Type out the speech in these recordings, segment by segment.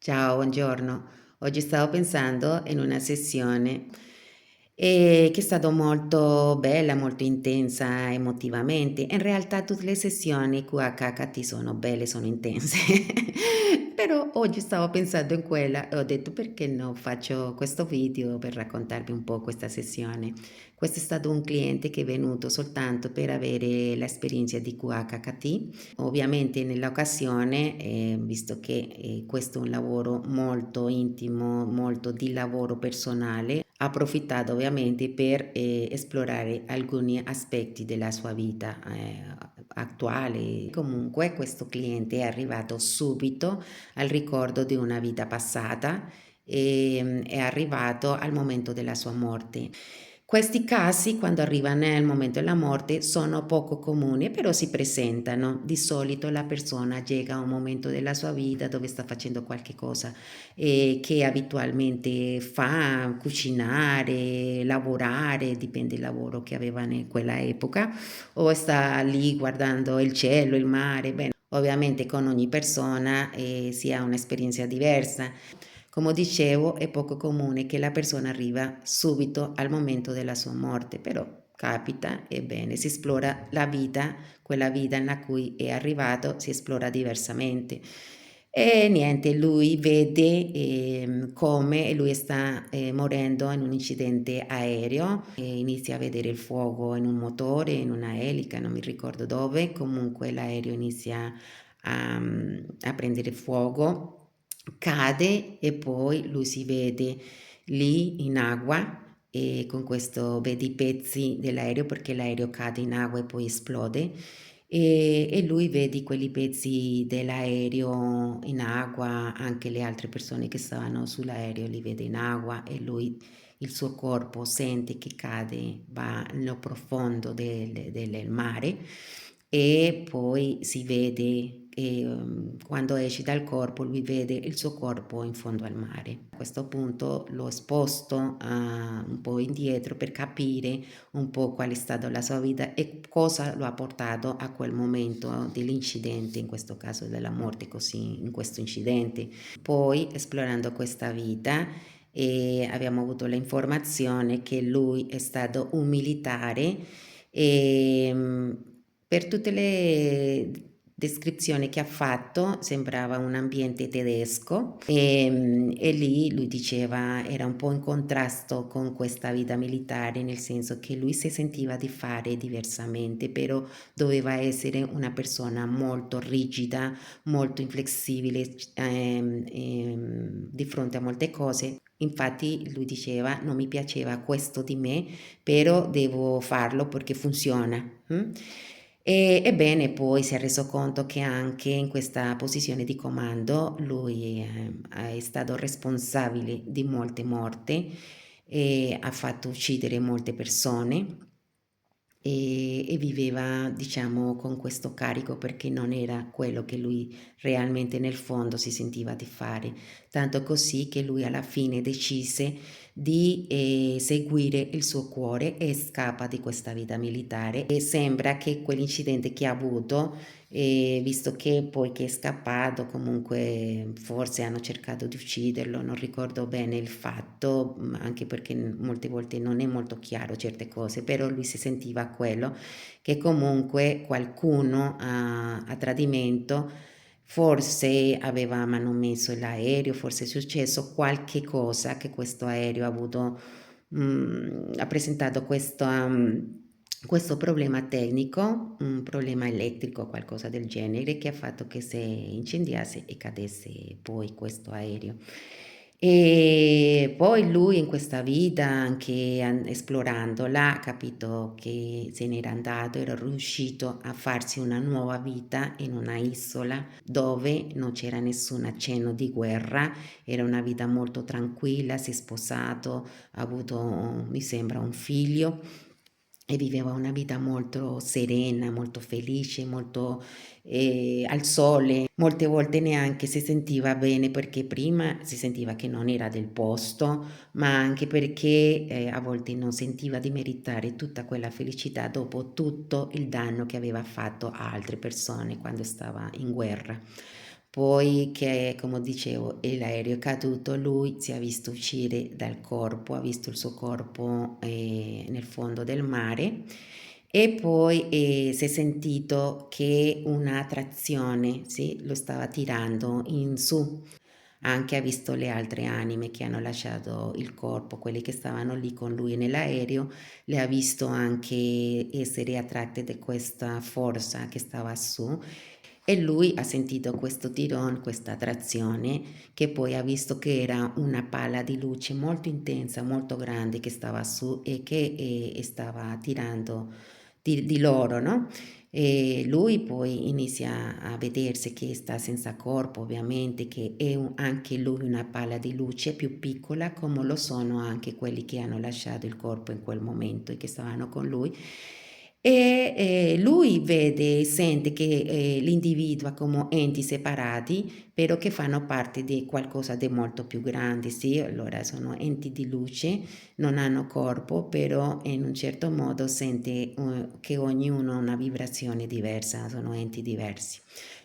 Ciao, buongiorno. Oggi stavo pensando in una sessione che è stata molto bella, molto intensa emotivamente. In realtà tutte le sessioni QHHT sono belle, sono intense. Però oggi stavo pensando in quella e ho detto perché no, faccio questo video per raccontarvi un po' questa sessione. Questo è stato un cliente che è venuto soltanto per avere l'esperienza di QHHT. Ovviamente nell'occasione, visto che, questo è un lavoro molto intimo, molto di lavoro personale, ha approfittato ovviamente per, esplorare alcuni aspetti della sua vita, attuale. Comunque questo cliente è arrivato subito al ricordo di una vita passata, è arrivato al momento della sua morte. Questi casi, quando arriva nel momento della morte, sono poco comuni, però si presentano. Di solito la persona llega a un momento della sua vita dove sta facendo qualche cosa che abitualmente fa, cucinare, lavorare, dipende dal lavoro che aveva in quella epoca, o sta lì guardando il cielo, il mare. Bene, ovviamente con ogni persona si ha un'esperienza diversa. Come dicevo, è poco comune che la persona arriva subito al momento della sua morte, però capita, ebbene, si esplora la vita, quella vita in cui è arrivato, si esplora diversamente. E niente, lui vede come lui sta morendo in un incidente aereo, e inizia a vedere il fuoco in un motore, in una elica, non mi ricordo dove, comunque l'aereo inizia a prendere fuoco, cade e poi lui si vede lì in acqua e con questo vede i pezzi dell'aereo perché l'aereo cade in acqua e poi esplode e lui vede quelli pezzi dell'aereo in acqua, anche le altre persone che stavano sull'aereo li vede in acqua e lui il suo corpo sente che cade, va nel profondo del mare e poi si vede che quando esce dal corpo lui vede il suo corpo in fondo al mare. A questo punto l'ho esposto un po' indietro per capire un po' qual è stata la sua vita e cosa lo ha portato a quel momento dell'incidente, in questo caso della morte così in questo incidente. Poi esplorando questa vita abbiamo avuto l'informazione che lui è stato un militare e per tutte le descrizioni che ha fatto sembrava un ambiente tedesco e lì lui diceva era un po' in contrasto con questa vita militare, nel senso che lui si sentiva di fare diversamente, però doveva essere una persona molto rigida, molto inflessibile di fronte a molte cose. Infatti lui diceva non mi piaceva questo di me, però devo farlo perché funziona. Ebbene poi si è reso conto che anche in questa posizione di comando lui è stato responsabile di molte morti e ha fatto uccidere molte persone e viveva, diciamo, con questo carico perché non era quello che lui realmente nel fondo si sentiva di fare, tanto così che lui alla fine decise di seguire il suo cuore e scappa di questa vita militare e sembra che quell'incidente che ha avuto visto che poi che è scappato comunque forse hanno cercato di ucciderlo, non ricordo bene il fatto, anche perché molte volte non è molto chiaro certe cose, però lui si sentiva quello, che comunque qualcuno a tradimento forse aveva manomesso l'aereo, forse è successo qualche cosa che questo aereo ha avuto, ha presentato questo problema tecnico, un problema elettrico, qualcosa del genere, che ha fatto che si incendiasse e cadesse poi questo aereo. E poi lui in questa vita, anche esplorandola, ha capito che se n'era andato, era riuscito a farsi una nuova vita in una isola dove non c'era nessun accenno di guerra, era una vita molto tranquilla, si è sposato, ha avuto, mi sembra, un figlio e viveva una vita molto serena, molto felice, molto al sole. Molte volte neanche si sentiva bene perché prima si sentiva che non era del posto, ma anche perché a volte non sentiva di meritare tutta quella felicità dopo tutto il danno che aveva fatto a altre persone quando stava in guerra. Poi che, come dicevo, l'aereo è caduto, lui si è visto uscire dal corpo, ha visto il suo corpo nel fondo del mare e poi si è sentito che una trazione, sì, lo stava tirando in su. Anche ha visto le altre anime che hanno lasciato il corpo, quelle che stavano lì con lui nell'aereo, le ha visto anche essere attratte da questa forza che stava su e lui ha sentito questo tirone, questa attrazione, che poi ha visto che era una palla di luce molto intensa, molto grande che stava su e che stava tirando di loro, no? E lui poi inizia a vedersi che sta senza corpo, ovviamente, che è anche lui una palla di luce più piccola, come lo sono anche quelli che hanno lasciato il corpo in quel momento e che stavano con lui. E lui vede e sente che li individua come enti separati, però che fanno parte di qualcosa di molto più grande, sì? Allora sono enti di luce, non hanno corpo, però in un certo modo sente che ognuno ha una vibrazione diversa, sono enti diversi.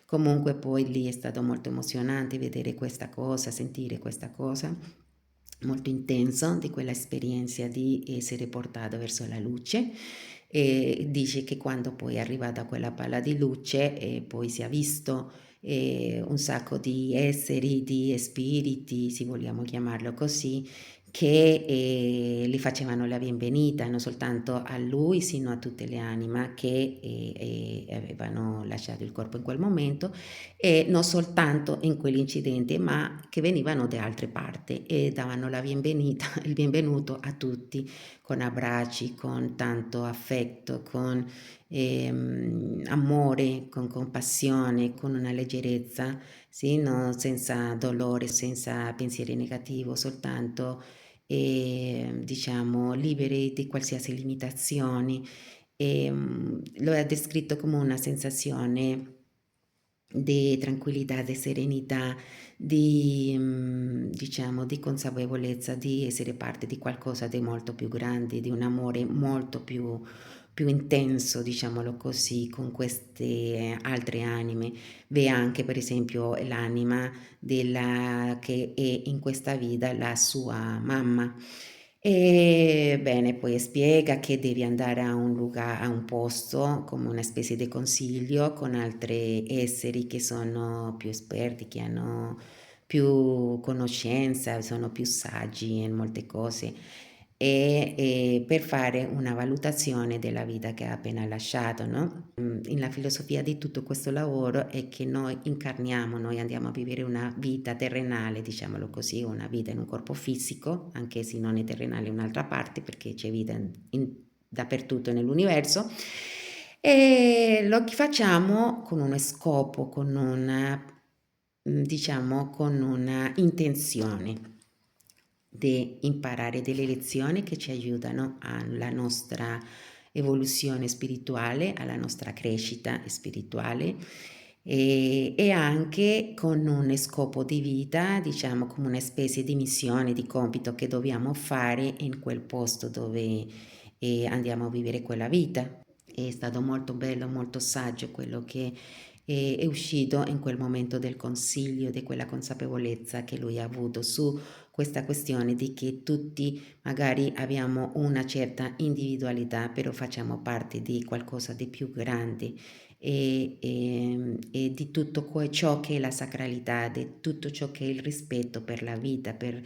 Comunque poi lì è stato molto emozionante vedere questa cosa, sentire questa cosa, molto intenso di quella esperienza di essere portato verso la luce e dice che quando poi è arrivata quella palla di luce poi si è visto un sacco di esseri, di spiriti, se vogliamo chiamarlo così, che le facevano la benvenuta non soltanto a lui, sino a tutte le anime che avevano lasciato il corpo in quel momento e non soltanto in quell'incidente, ma che venivano da altre parti e davano la benvenuta, il benvenuto a tutti con abbracci, con tanto affetto, con amore, con compassione, con una leggerezza, sì, no? Senza dolore, senza pensieri negativi, soltanto diciamo liberi di qualsiasi limitazione. Lo ha descritto come una sensazione di tranquillità, di serenità, di, diciamo, di consapevolezza di essere parte di qualcosa di molto più grande, di un amore molto più intenso, diciamolo così, con queste altre anime. V'è anche, per esempio, l'anima della, che è in questa vita la sua mamma. E bene, poi spiega che devi andare a un lugar a un posto come una specie di consiglio con altri esseri che sono più esperti, che hanno più conoscenza, sono più saggi in molte cose per fare una valutazione della vita che ha appena lasciato, no? La filosofia di tutto questo lavoro è che noi incarniamo, noi andiamo a vivere una vita terrenale, diciamolo così, una vita in un corpo fisico, anche se non è terrenale in un'altra parte, perché c'è vita dappertutto nell'universo, e lo facciamo con uno scopo, con una, diciamo, con una intenzione di imparare delle lezioni che ci aiutano alla nostra evoluzione spirituale, alla nostra crescita spirituale e anche con un scopo di vita, diciamo come una specie di missione, di compito che dobbiamo fare in quel posto dove andiamo a vivere quella vita. È stato molto bello, molto saggio quello che è uscito in quel momento del consiglio, di quella consapevolezza che lui ha avuto su questa questione di che tutti magari abbiamo una certa individualità, però facciamo parte di qualcosa di più grande e di tutto ciò che è la sacralità, di tutto ciò che è il rispetto per la vita, per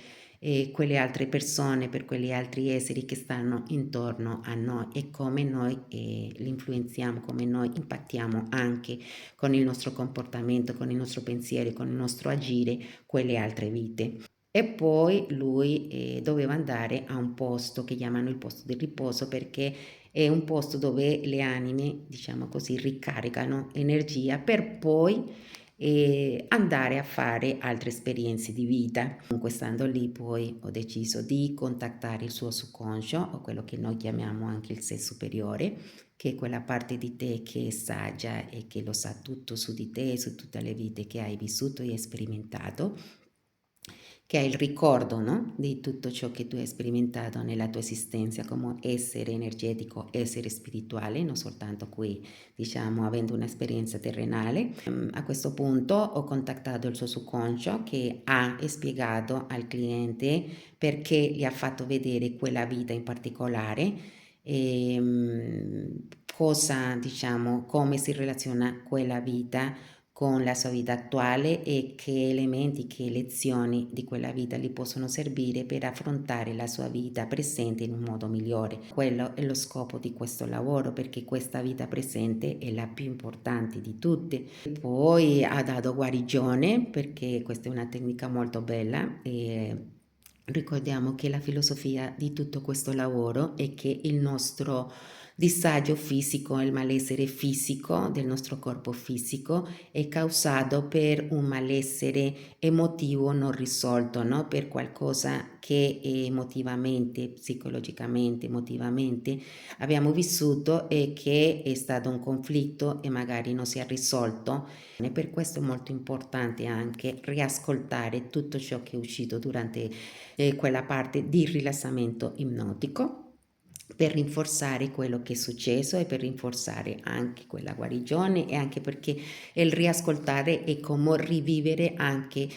quelle altre persone, per quegli altri esseri che stanno intorno a noi e come noi li influenziamo, come noi impattiamo anche con il nostro comportamento, con il nostro pensiero, con il nostro agire, quelle altre vite. E poi lui doveva andare a un posto che chiamano il posto del riposo perché è un posto dove le anime, diciamo così, ricaricano energia per poi andare a fare altre esperienze di vita. Comunque stando lì poi ho deciso di contattare il suo subconscio o quello che noi chiamiamo anche il sé superiore, che è quella parte di te che è saggia e che lo sa tutto su di te, su tutte le vite che hai vissuto e sperimentato, che hai il ricordo, no? Di tutto ciò che tu hai sperimentato nella tua esistenza come essere energetico, essere spirituale, non soltanto qui, diciamo, avendo un'esperienza terrenale. A questo punto ho contattato il suo subconscio che ha spiegato al cliente perché gli ha fatto vedere quella vita in particolare e cosa, diciamo, come si relaziona quella vita con la sua vita attuale e che elementi, che lezioni di quella vita gli possono servire per affrontare la sua vita presente in un modo migliore. Quello è lo scopo di questo lavoro, perché questa vita presente è la più importante di tutte. Poi ha dato guarigione, perché questa è una tecnica molto bella e ricordiamo che la filosofia di tutto questo lavoro è che il nostro disagio fisico, il malessere fisico del nostro corpo fisico è causato per un malessere emotivo non risolto, no? Per qualcosa che emotivamente, psicologicamente, emotivamente abbiamo vissuto e che è stato un conflitto e magari non si è risolto. E per questo è molto importante anche riascoltare tutto ciò che è uscito durante quella parte di rilassamento ipnotico per rinforzare quello che è successo e per rinforzare anche quella guarigione e anche perché il riascoltare è come rivivere anche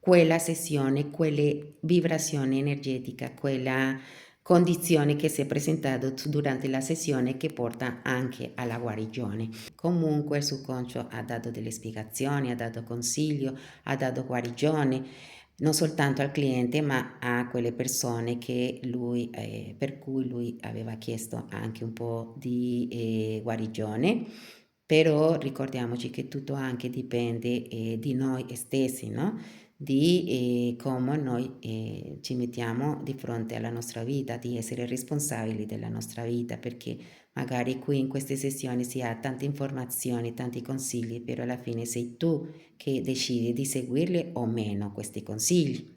quella sessione, quelle vibrazioni energetica, quella condizione che si è presentata durante la sessione che porta anche alla guarigione. Comunque il subconscio ha dato delle spiegazioni, ha dato consiglio, ha dato guarigione non soltanto al cliente ma a quelle persone che lui, per cui lui aveva chiesto anche un po' di guarigione, però ricordiamoci che tutto anche dipende di noi stessi, no? Di come noi ci mettiamo di fronte alla nostra vita, di essere responsabili della nostra vita, perché magari qui in queste sessioni si ha tante informazioni, tanti consigli, però alla fine sei tu che decidi di seguirli o meno questi consigli.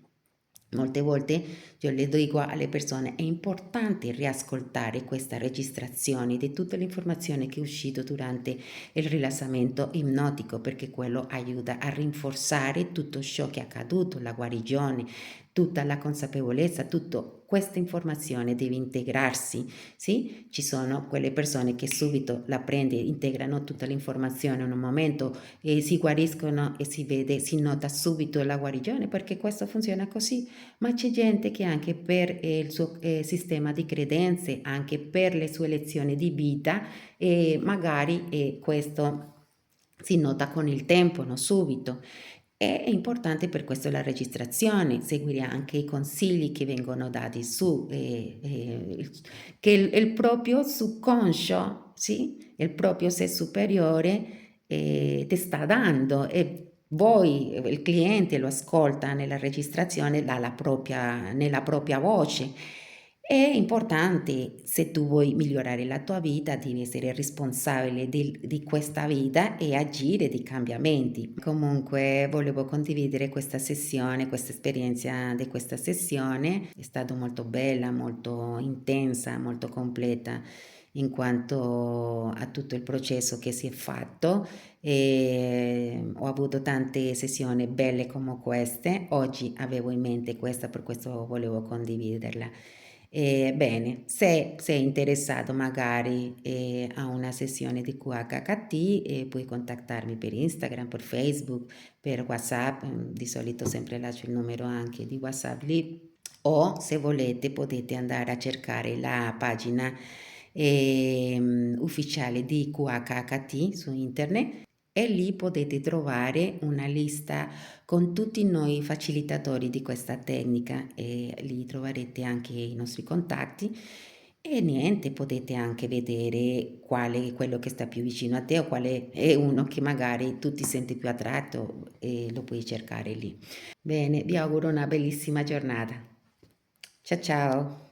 Molte volte io le dico alle persone è importante riascoltare questa registrazione di tutte le informazioni che è uscito durante il rilassamento ipnotico perché quello aiuta a rinforzare tutto ciò che è accaduto, la guarigione, tutta la consapevolezza, tutto questa informazione deve integrarsi, sì? Ci sono quelle persone che subito la prendono, integrano tutta l'informazione in un momento e si guariscono e si vede, si nota subito la guarigione perché questo funziona così, ma c'è gente che anche per il suo sistema di credenze, anche per le sue lezioni di vita, magari questo si nota con il tempo, non subito. È importante per questo la registrazione, seguire anche i consigli che vengono dati su, che il proprio subconscio, sì, il proprio sé superiore ti sta dando e voi, il cliente lo ascolta nella registrazione nella propria voce. È importante, se tu vuoi migliorare la tua vita, devi essere responsabile di questa vita e agire di cambiamenti. Comunque volevo condividere questa sessione, questa esperienza di questa sessione. È stata molto bella, molto intensa, molto completa in quanto a tutto il processo che si è fatto e ho avuto tante sessioni belle come queste. Oggi avevo in mente questa, per questo volevo condividerla. Bene, se sei interessato magari a una sessione di QHHT, puoi contattarmi per Instagram, per Facebook, per WhatsApp, di solito sempre lascio il numero anche di WhatsApp lì, o se volete potete andare a cercare la pagina ufficiale di QHHT su internet e lì potete trovare una lista con tutti noi facilitatori di questa tecnica e lì troverete anche i nostri contatti e niente, potete anche vedere quale è quello che sta più vicino a te o quale è uno che magari tu ti senti più attratto e lo puoi cercare lì. Bene, vi auguro una bellissima giornata. Ciao ciao!